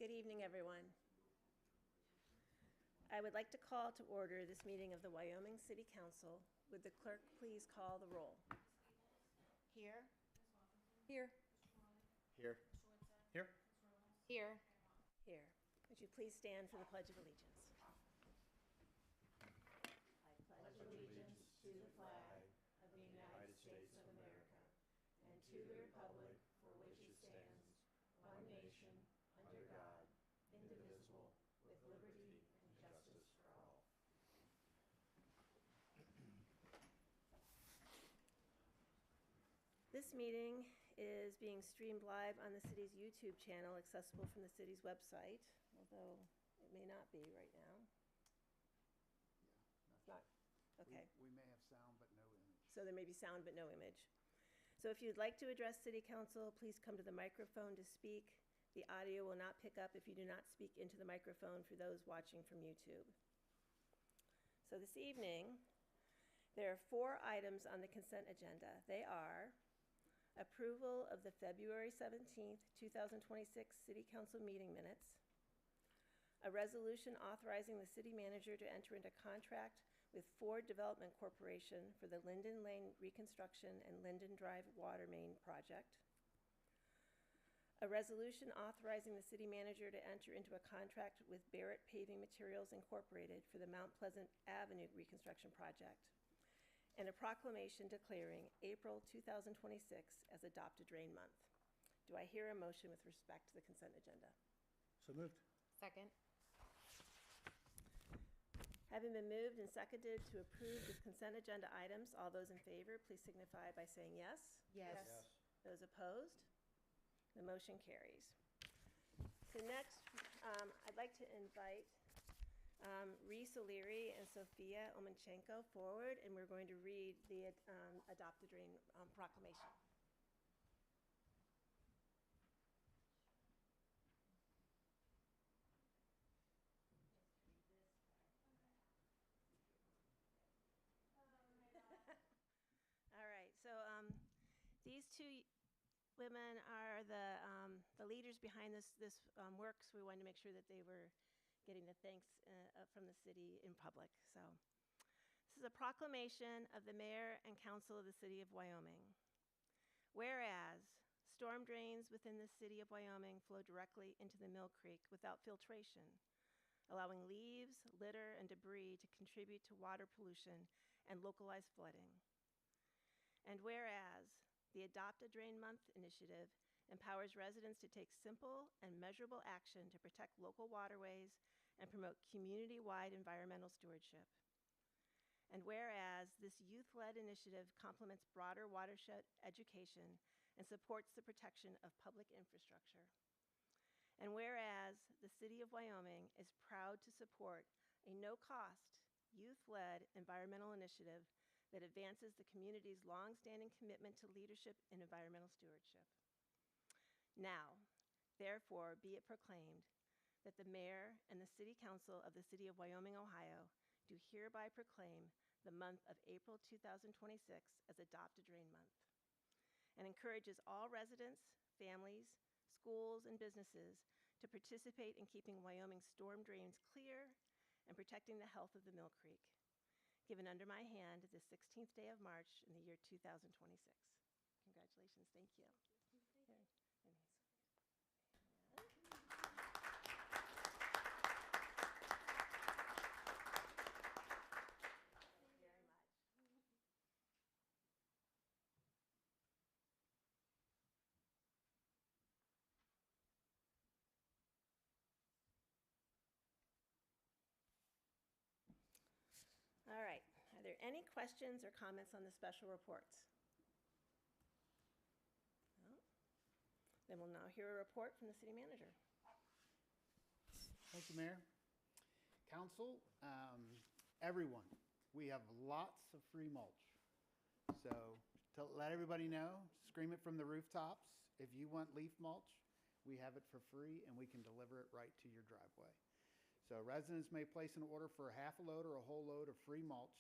Good evening, everyone. I would like to call to order this meeting of the Wyoming City Council. Would the clerk please call the roll? Here. Here. Here. Here. Here. Here. Would you please stand for the Pledge of Allegiance? I pledge allegiance to the flag of the United States of America and to the republic for which it stands, one nation, under God, indivisible, with liberty and justice for all. This meeting is being streamed live on the city's YouTube channel, accessible from the city's website, although it may not be right now. Yeah. It's not, okay. We may have sound, but no image. So there may be sound but no image. So if you'd like to address City Council, please come to the microphone to speak. The audio will not pick up if you do not speak into the microphone for those watching from YouTube. So this evening, there are 4 items on the consent agenda. They are approval of the February 17th, 2026 City Council meeting minutes, a resolution authorizing the city manager to enter into contract with Ford Development Corporation for the Linden Lane reconstruction and Linden Drive water main project, a resolution authorizing the city manager to enter into a contract with Barrett Paving Materials Incorporated for the Mount Pleasant Avenue reconstruction project, and a proclamation declaring April 2026 as Adopt a Drain Month. Do I hear a motion with respect to the consent agenda? So moved. Second. Having been moved and seconded to approve the consent agenda items, all those in favor, please signify by saying yes. Yes. Those opposed? The motion carries. So next, I'd like to invite Reese O'Leary and Sophia Omenchenko forward, and we're going to read the Adopt a Drain proclamation. All right, so these 2 women are the leaders behind this work, so we wanted to make sure that they were getting the thanks from the city in public. So this is a proclamation of the mayor and council of the city of Wyoming. Whereas storm drains within the city of Wyoming flow directly into the Mill Creek without filtration, allowing leaves, litter, and debris to contribute to water pollution and localized flooding. And whereas the Adopt a Drain Month initiative empowers residents to take simple and measurable action to protect local waterways and promote community-wide environmental stewardship. And whereas this youth-led initiative complements broader watershed education and supports the protection of public infrastructure. And whereas the city of Wyoming is proud to support a no-cost, youth-led environmental initiative that advances the community's long-standing commitment to leadership in environmental stewardship. Now, therefore, be it proclaimed that the mayor and the city council of the city of Wyoming, Ohio, do hereby proclaim the month of April 2026 as Adopt a Drain Month, and encourages all residents, families, schools, and businesses to participate in keeping Wyoming's storm drains clear and protecting the health of the Mill Creek, given under my hand the 16th day of March in the year 2026. Congratulations, thank you. Here, and Thank you very much. All right, are there any questions or comments on the special reports? No? Then we'll now hear a report from the city manager. Thank you, Mayor. Council, everyone, we have lots of free mulch. So to let everybody know, scream it from the rooftops. If you want leaf mulch, we have it for free and we can deliver it right to your driveway. So residents may place an order for a half a load or a whole load of free mulch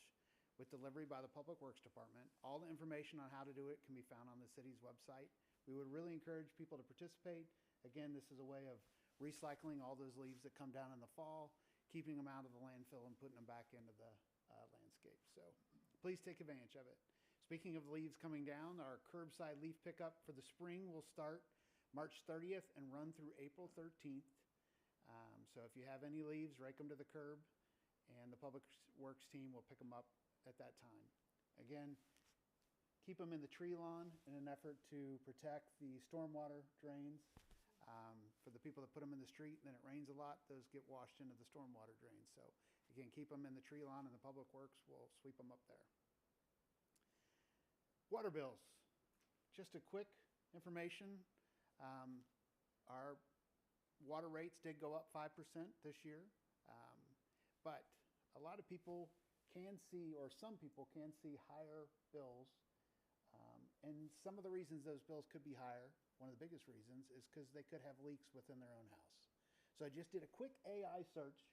with delivery by the Public Works Department. All the information on how to do it can be found on the city's website. We would really encourage people to participate. Again, this is a way of recycling all those leaves that come down in the fall, keeping them out of the landfill and putting them back into the landscape. So please take advantage of it. Speaking of leaves coming down, our curbside leaf pickup for the spring will start March 30th and run through April 13th. So if you have any leaves, rake them to the curb, and the Public Works team will pick them up at that time. Again, keep them in the tree lawn in an effort to protect the stormwater drains. For the people that put them in the street and then it rains a lot, those get washed into the stormwater drains. So again, keep them in the tree lawn and the Public Works will sweep them up there. Water bills. Just a quick information. Our water rates did go up 5% this year, but a lot of people can see, or some people can see, higher bills. And some of the reasons those bills could be higher, one of the biggest reasons, is because they could have leaks within their own house. So I just did a quick AI search,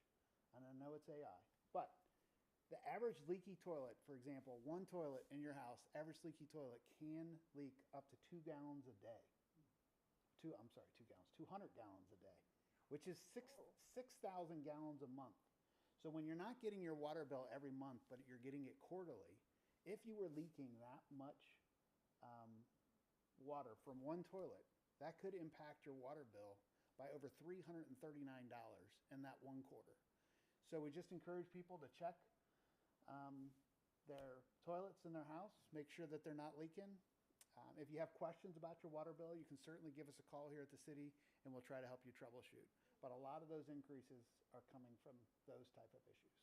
and I know it's AI, but the average leaky toilet, for example, one toilet in your house, average leaky toilet can leak up to 2 gallons a day. 200 gallons a day, which is 6,000 gallons a month. So when you're not getting your water bill every month, but you're getting it quarterly, if you were leaking that much water from one toilet, that could impact your water bill by over $339 in that one quarter. So we just encourage people to check their toilets in their house, make sure that they're not leaking. If you have questions about your water bill, you can certainly give us a call here at the city, and we'll try to help you troubleshoot. But a lot of those increases are coming from those type of issues.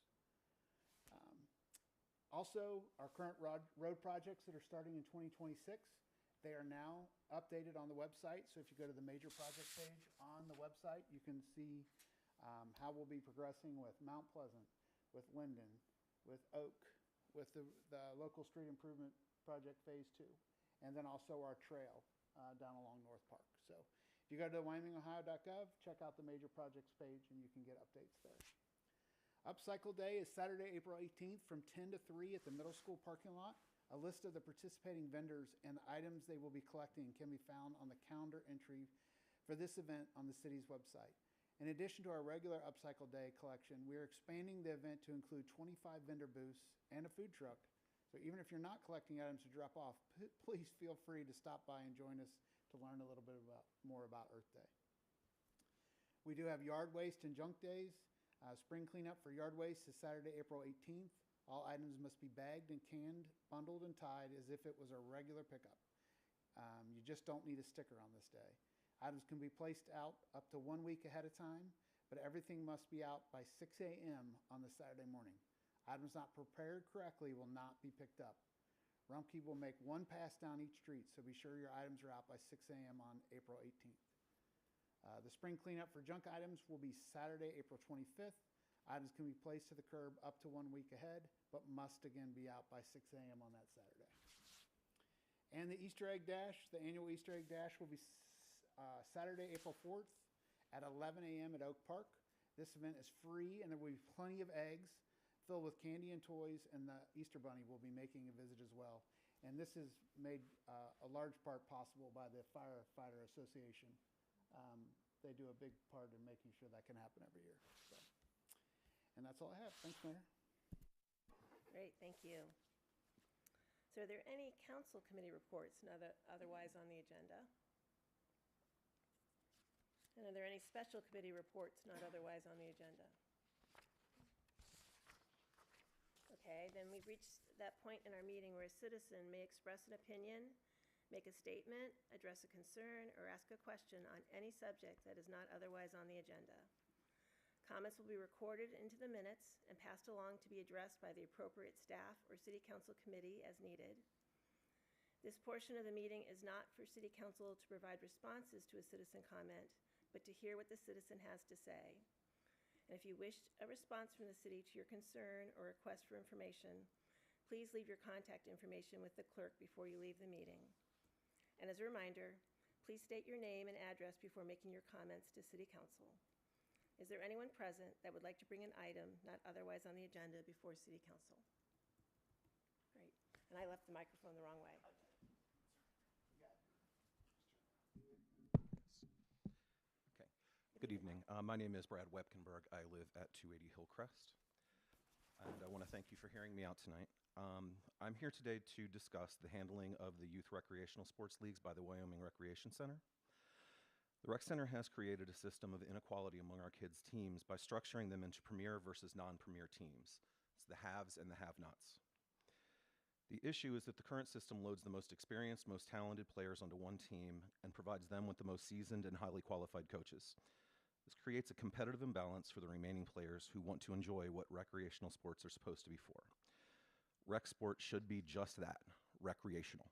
Also, our current road projects that are starting in 2026, they are now updated on the website. So if you go to the major project page on the website, you can see how we'll be progressing with Mount Pleasant, with Linden, with Oak, with the local street improvement project phase 2. And then also our trail down along North Park. So if you go to wyomingohio.gov, check out the major projects page and you can get updates there. Upcycle Day is Saturday, April 18th from 10 to 3 at the middle school parking lot. A list of the participating vendors and the items they will be collecting can be found on the calendar entry for this event on the city's website. In addition to our regular Upcycle Day collection, we are expanding the event to include 25 vendor booths and a food truck. So even if you're not collecting items to drop off, please feel free to stop by and join us to learn a little bit more about Earth Day. We do have yard waste and junk days. Spring cleanup for yard waste is Saturday, April 18th. All items must be bagged and canned, bundled and tied as if it was a regular pickup. You just don't need a sticker on this day. Items can be placed out up to 1 week ahead of time, but everything must be out by 6 a.m. on the Saturday morning. Items not prepared correctly will not be picked up. Rumpke will make one pass down each street, so be sure your items are out by 6 a.m. on April 18th. The spring cleanup for junk items will be Saturday, April 25th. Items can be placed to the curb up to 1 week ahead, but must again be out by 6 a.m. on that Saturday. And the Easter Egg Dash, the annual Easter Egg Dash will be Saturday, April 4th at 11 a.m. at Oak Park. This event is free and there will be plenty of eggs filled with candy and toys, and the Easter Bunny will be making a visit as well. And this is made a large part possible by the Firefighter Association. They do a big part in making sure that can happen every year. So. And that's all I have. Thanks, Mayor. Great, thank you. So are there any council committee reports otherwise on the agenda? And are there any special committee reports not otherwise on the agenda? Okay, then we've reached that point in our meeting where a citizen may express an opinion, make a statement, address a concern, or ask a question on any subject that is not otherwise on the agenda. Comments will be recorded into the minutes and passed along to be addressed by the appropriate staff or city council committee as needed. This portion of the meeting is not for city council to provide responses to a citizen comment, but to hear what the citizen has to say. And if you wish a response from the city to your concern or request for information, please leave your contact information with the clerk before you leave the meeting. And as a reminder, please state your name and address before making your comments to city council. Is there anyone present that would like to bring an item not otherwise on the agenda before city council? Great. And I left the microphone the wrong way. Okay. Good evening. My name is Brad Webkenberg. I live at 280 Hillcrest. And I want to thank you for hearing me out tonight. I'm here today to discuss the handling of the youth recreational sports leagues by the Wyoming Recreation Center. The Rec Center has created a system of inequality among our kids' teams by structuring them into premier versus non-premier teams. It's the haves and the have-nots. The issue is that the current system loads the most experienced, most talented players onto one team and provides them with the most seasoned and highly qualified coaches. This creates a competitive imbalance for the remaining players who want to enjoy what recreational sports are supposed to be for. Rec sports should be just that, recreational.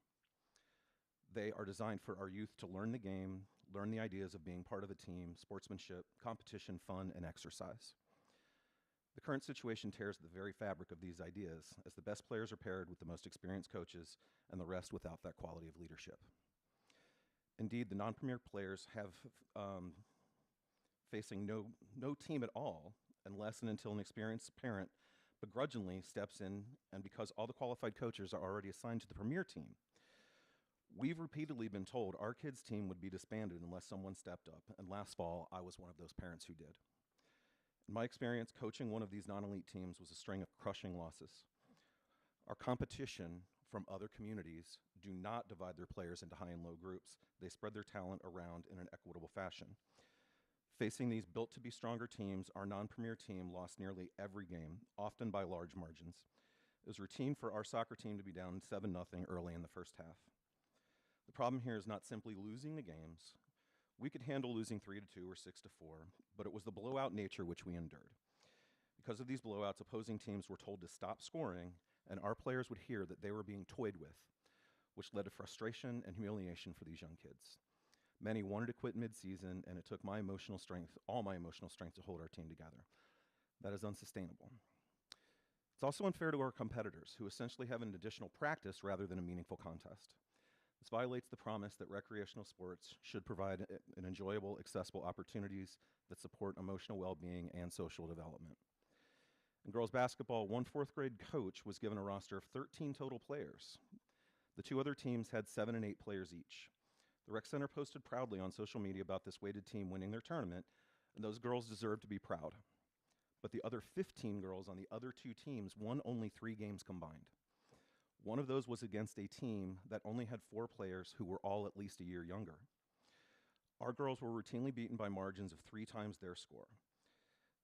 They are designed for our youth to learn the game, learn the ideas of being part of a team, sportsmanship, competition, fun, and exercise. The current situation tears the very fabric of these ideas, as the best players are paired with the most experienced coaches and the rest without that quality of leadership. Indeed, the non-premier players have facing no team at all unless and until an experienced parent begrudgingly steps in, and because all the qualified coaches are already assigned to the premier team. We've repeatedly been told our kids' team would be disbanded unless someone stepped up, and last fall, I was one of those parents who did. In my experience, coaching one of these non-elite teams was a string of crushing losses. Our competition from other communities do not divide their players into high and low groups. They spread their talent around in an equitable fashion. Facing these built-to-be stronger teams, our non-premier team lost nearly every game, often by large margins. It was routine for our soccer team to be down 7-0 early in the first half. The problem here is not simply losing the games. We could handle losing 3-2 or 6-4, but it was the blowout nature which we endured. Because of these blowouts, opposing teams were told to stop scoring, and our players would hear that they were being toyed with, which led to frustration and humiliation for these young kids. Many wanted to quit mid-season, and it took my emotional strength, all my emotional strength, to hold our team together. That is unsustainable. It's also unfair to our competitors, who essentially have an additional practice rather than a meaningful contest. This violates the promise that recreational sports should provide an enjoyable, accessible opportunities that support emotional well-being and social development. In girls basketball, one fourth-grade coach was given a roster of 13 total players. The two other teams had 7 and 8 players each. The Rec Center posted proudly on social media about this weighted team winning their tournament, and those girls deserve to be proud. But the other 15 girls on the other two teams won only 3 games combined. One of those was against a team that only had 4 players who were all at least a year younger. Our girls were routinely beaten by margins of 3 times their score.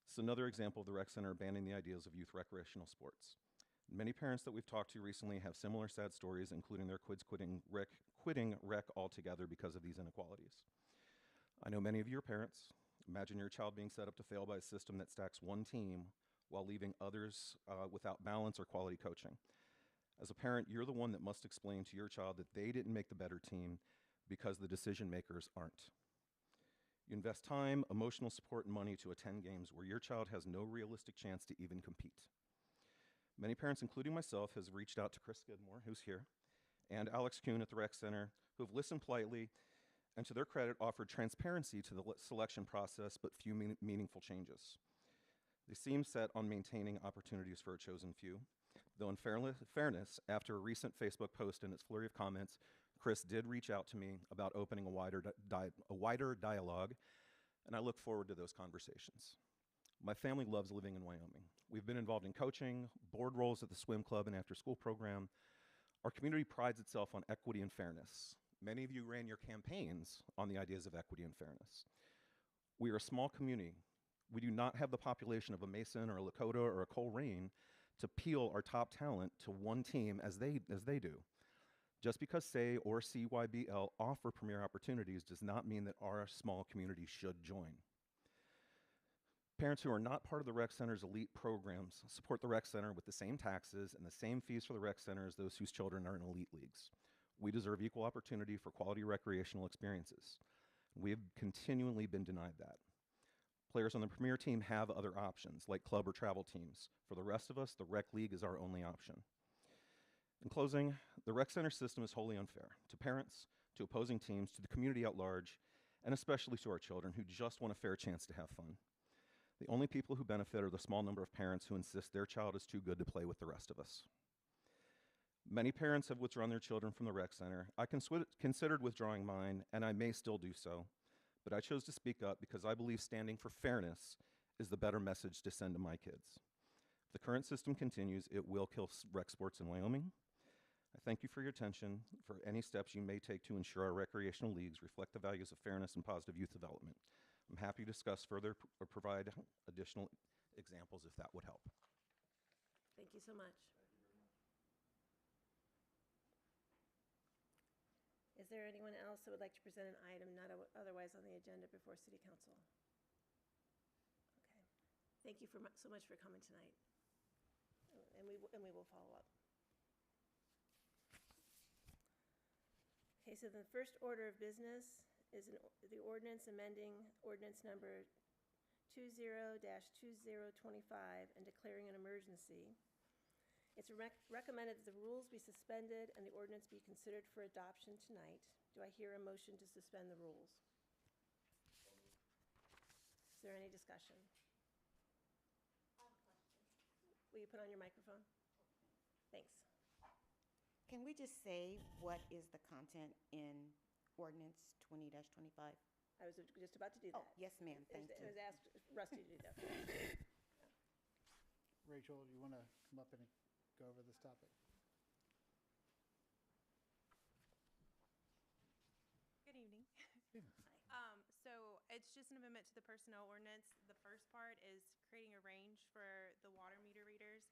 It's another example of the Rec Center abandoning the ideals of youth recreational sports. Many parents that we've talked to recently have similar sad stories, including their kids quitting rec altogether because of these inequalities. I know many of you are parents. Imagine your child being set up to fail by a system that stacks one team while leaving others without balance or quality coaching. As a parent, you're the one that must explain to your child that they didn't make the better team because the decision makers aren't. You invest time, emotional support, and money to attend games where your child has no realistic chance to even compete. Many parents, including myself, has reached out to Chris Skidmore, who's here, and Alex Kuhn at the Rec Center, who have listened politely and, to their credit, offered transparency to the selection process, but few meaningful changes. They seem set on maintaining opportunities for a chosen few. Though in fairness, after a recent Facebook post and its flurry of comments, Chris did reach out to me about opening a wider dialogue, and I look forward to those conversations. My family loves living in Wyoming. We've been involved in coaching, board roles at the swim club and after-school program. Our community prides itself on equity and fairness. Many of you ran your campaigns on the ideas of equity and fairness. We are a small community. We do not have the population of a Mason or a Lakota or a Coleraine to peel our top talent to one team as they do. Just because SAY or CYBL offer premier opportunities does not mean that our small community should join. Parents who are not part of the Rec Center's elite programs support the Rec Center with the same taxes and the same fees for the Rec Center as those whose children are in elite leagues. We deserve equal opportunity for quality recreational experiences. We have continually been denied that. Players on the premier team have other options, like club or travel teams. For the rest of us, the Rec League is our only option. In closing, the Rec Center system is wholly unfair to parents, to opposing teams, to the community at large, and especially to our children who just want a fair chance to have fun. The only people who benefit are the small number of parents who insist their child is too good to play with the rest of us. Many parents have withdrawn their children from the Rec Center. I considered withdrawing mine, and I may still do so, but I chose to speak up because I believe standing for fairness is the better message to send to my kids. If the current system continues, it will kill rec sports in Wyoming. I thank you for your attention, for any steps you may take to ensure our recreational leagues reflect the values of fairness and positive youth development. I'm happy to discuss further or provide additional examples if that would help. Thank you so much. Is there anyone else that would like to present an item not otherwise on the agenda before City Council? Okay. Thank you so much for coming tonight. And we will follow up. Okay, so the first order of business is the ordinance amending ordinance number 20-2025 and declaring an emergency. It's recommended that the rules be suspended and the ordinance be considered for adoption tonight. Do I hear a motion to suspend the rules? Is there any discussion? Will you put on your microphone? Thanks. Can we just say what is the content in ordinance 20-25? I was just about to do that. Oh, yes, ma'am, thank I you. was asked Rusty to do that. Rachel, do you want to come up and go over this topic? Good evening. Evening. So it's just an amendment to the personnel ordinance. The first part is creating a range for the water meter readers.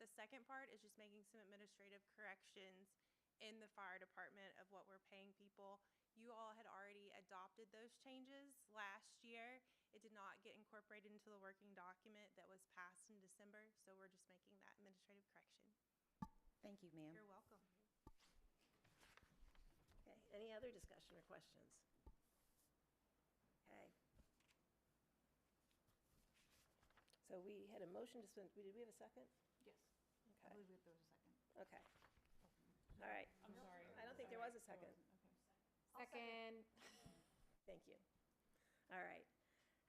The second part is just making some administrative corrections in the fire department of what we're paying people. You all had already adopted those changes last year. It did not get incorporated into the working document that was passed in December, so we're just making that administrative correction. Thank you, ma'am. You're welcome. Okay, any other discussion or questions? Okay. So we had a motion to suspend, did we have a second? Yes. Okay, there was a second. okay. All right. I'm sorry. I don't think there was a second. Second. Thank you. All right.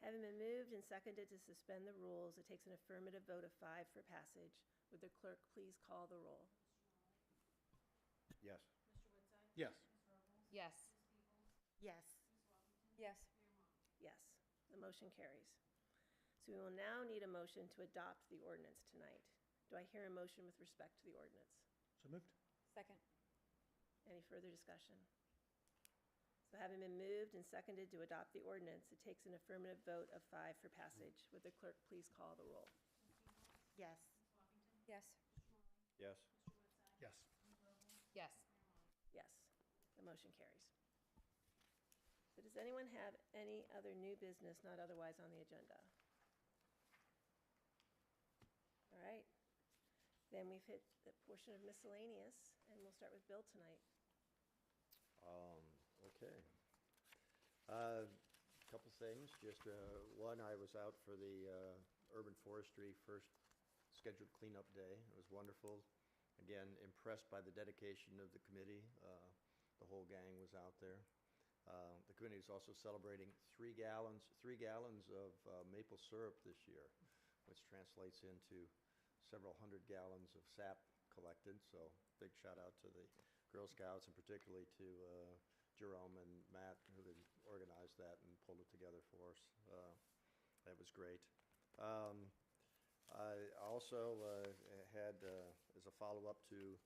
Having been moved and seconded to suspend the rules, it takes an affirmative vote of 5 for passage. Would the clerk please call the roll? Yes. Yes. Yes. Yes. Yes. Yes, the motion carries. So we will now need a motion to adopt the ordinance tonight. Do I hear a motion with respect to the ordinance? So moved. Second. Any further discussion? So having been moved and seconded to adopt the ordinance, it takes an affirmative vote of 5 for passage. Would the clerk please call the roll? Yes. Yes. Yes. Yes. Yes. Yes, the motion carries. So does anyone have any other new business not otherwise on the agenda? All right. Then we've hit the portion of miscellaneous, and we'll start with Bill tonight. Okay. Couple things. Just one, I was out for the urban forestry first scheduled cleanup day. It was wonderful. Again, impressed by the dedication of the committee. The whole gang was out there. The committee is also celebrating 3 gallons of maple syrup this year, which translates into several hundred gallons of sap collected. So big shout out to the Girl Scouts, and particularly to Jerome and Matt, who had organized that and pulled it together for us. That was great. I also had, as a follow-up to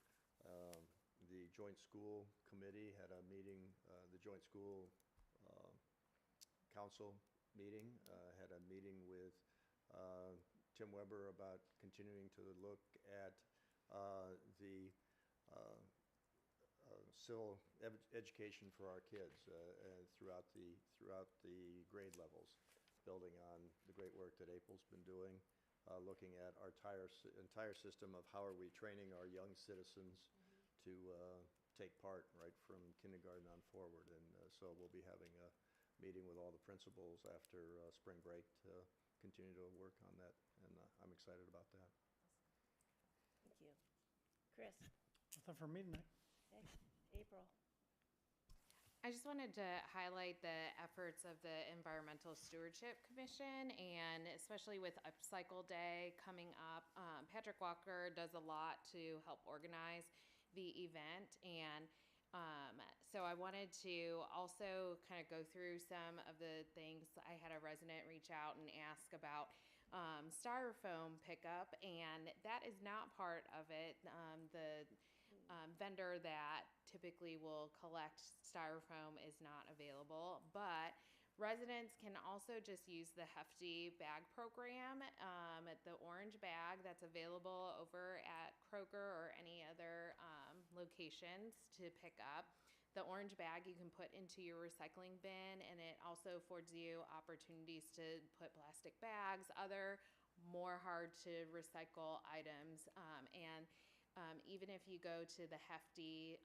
the Joint School Committee, had a meeting, the Joint School Council meeting, had a meeting with Tim Weber about continuing to look at the civil education for our kids throughout the grade levels, building on the great work that April's been doing, looking at our entire system of how are we training our young citizens to take part right from kindergarten on forward. And so we'll be having a meeting with all the principals after spring break to continue to work on that, and I'm excited about that. Thank you. Chris? Nothing for me tonight. Okay. April? I just wanted to highlight the efforts of the Environmental Stewardship Commission, and especially with Upcycle Day coming up. Patrick Walker does a lot to help organize the event, and So I wanted to also kind of go through some of the things. I had a resident reach out and ask about styrofoam pickup, and that is not part of it. The vendor that typically will collect styrofoam is not available, but residents can also just use the Hefty bag program, the orange bag that's available over at Kroger or any other locations to pick up. The orange bag you can put into your recycling bin, and it also affords you opportunities to put plastic bags, other more hard to recycle items. Even if you go to the Hefty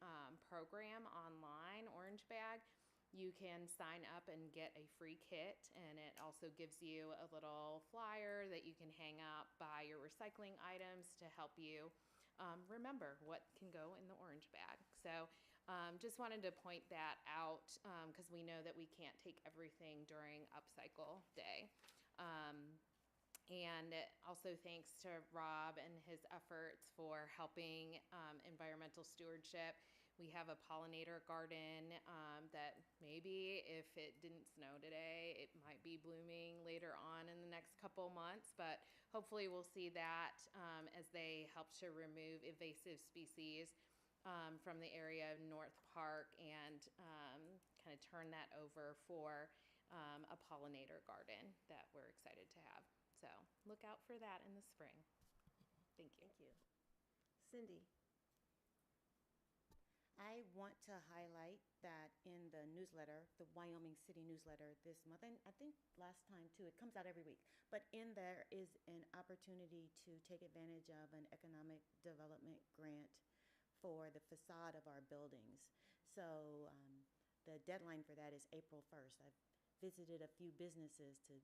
program online, orange bag, you can sign up and get a free kit, and it also gives you a little flyer that you can hang up by your recycling items to help you remember what can go in the orange bag. So just wanted to point that out because we know that we can't take everything during Upcycle Day. And also thanks to Rob and his efforts for helping environmental stewardship. We have a pollinator garden that maybe if it didn't snow today, it might be blooming later on in the next couple months, but hopefully we'll see that as they help to remove invasive species from the area of North Park and kind of turn that over for a pollinator garden that we're excited to have. So look out for that in the spring. Thank you. Thank you. Cindy? I want to highlight that in the newsletter, the Wyoming City newsletter this month, and I think last time too, it comes out every week, but in there is an opportunity to take advantage of an economic development grant for the facade of our buildings. So the deadline for that is April 1st. I've visited a few businesses to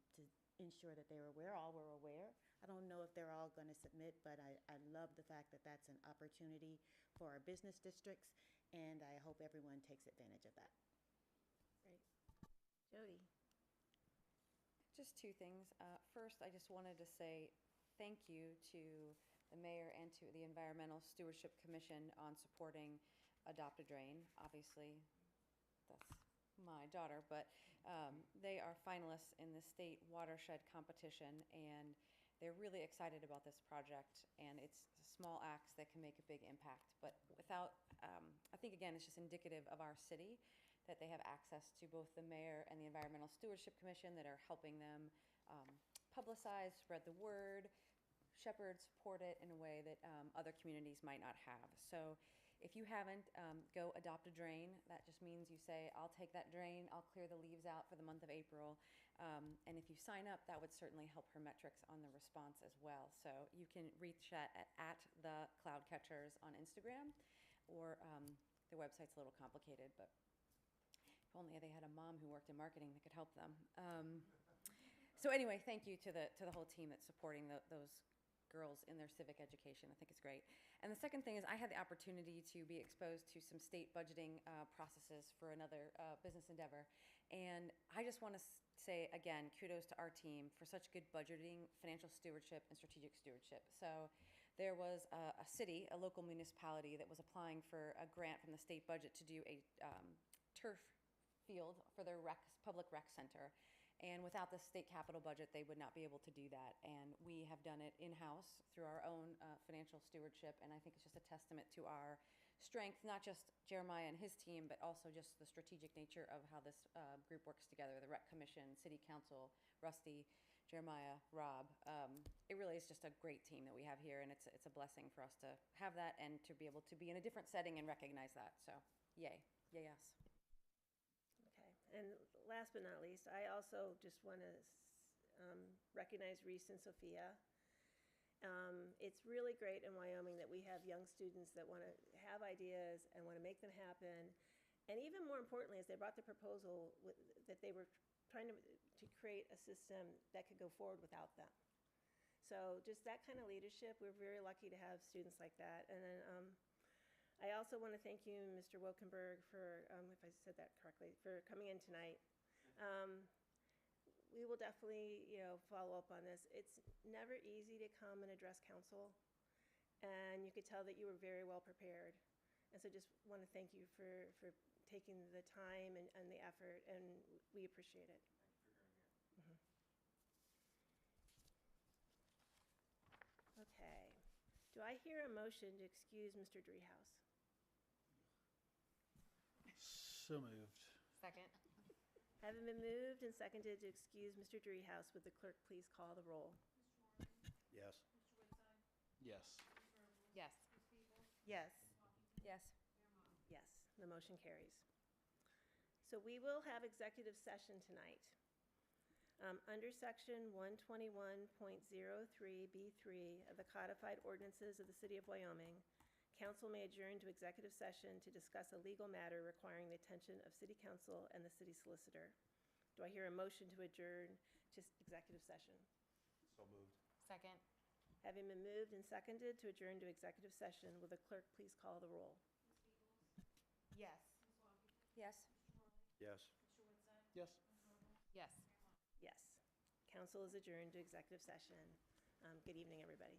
ensure that they were aware. All were aware. I don't know if they're all going to submit, but I love the fact that that's an opportunity for our business districts, and I hope everyone takes advantage of that. Great. Jody? Just two things. First, I just wanted to say thank you to the mayor and to the Environmental Stewardship Commission on supporting Adopt a Drain. Obviously, that's my daughter, but they are finalists in the state watershed competition, and they're really excited about this project, and it's small acts that can make a big impact. But without, I think again, it's just indicative of our city that they have access to both the mayor and the Environmental Stewardship Commission that are helping them publicize, spread the word, shepherd, support it in a way that other communities might not have. So if you haven't, go adopt a drain. That just means you say, I'll take that drain, I'll clear the leaves out for the month of April. And if you sign up, that would certainly help her metrics on the response as well. So you can reach at the Cloud Catchers on Instagram, or their website's a little complicated, but if only they had a mom who worked in marketing that could help them. So anyway, thank you to the whole team that's supporting those girls in their civic education. I think it's great. And the second thing is I had the opportunity to be exposed to some state budgeting processes for another business endeavor. And I just want to say, again, kudos to our team for such good budgeting, financial stewardship, and strategic stewardship. So there was a city, a local municipality that was applying for a grant from the state budget to do a turf field for their public rec center. And without the state capital budget, they would not be able to do that. And we have done it in-house through our own financial stewardship. And I think it's just a testament to our strength, not just Jeremiah and his team, but also just the strategic nature of how this group works together, the Rec Commission, City Council, Rusty, Jeremiah, Rob. It really is just a great team that we have here, and it's a blessing for us to have that and to be able to be in a different setting and recognize that. So yay, yay us. And last but not least, I also just want to recognize Reese and Sophia. It's really great in Wyoming that we have young students that want to have ideas and want to make them happen. And even more importantly, is they brought the proposal that they were trying to create a system that could go forward without them. So just that kind of leadership, we're very lucky to have students like that. And then I also want to thank you, Mr. Wilkenberg, for, if I said that correctly, for coming in tonight. We will definitely, follow up on this. It's never easy to come and address council, and you could tell that you were very well prepared. And so just want to thank you for taking the time and the effort, and we appreciate it. Mhm. Okay. Do I hear a motion to excuse Mr. Driehaus? So moved. Second. Having been moved and seconded to excuse Mr. Driehaus, would the clerk please call the roll? Yes. Yes. Yes. Yes. Yes. Yes, the motion carries. So we will have executive session tonight. Under section 121.03B3 of the codified ordinances of the city of Wyoming, council may adjourn to executive session to discuss a legal matter requiring the attention of city council and the city solicitor. Do I hear a motion to adjourn to executive session? So moved. Second. Having been moved and seconded to adjourn to executive session, will the clerk please call the roll? Yes. Yes. Yes. Yes. Yes. Yes. Council is adjourned to executive session. Good evening, everybody.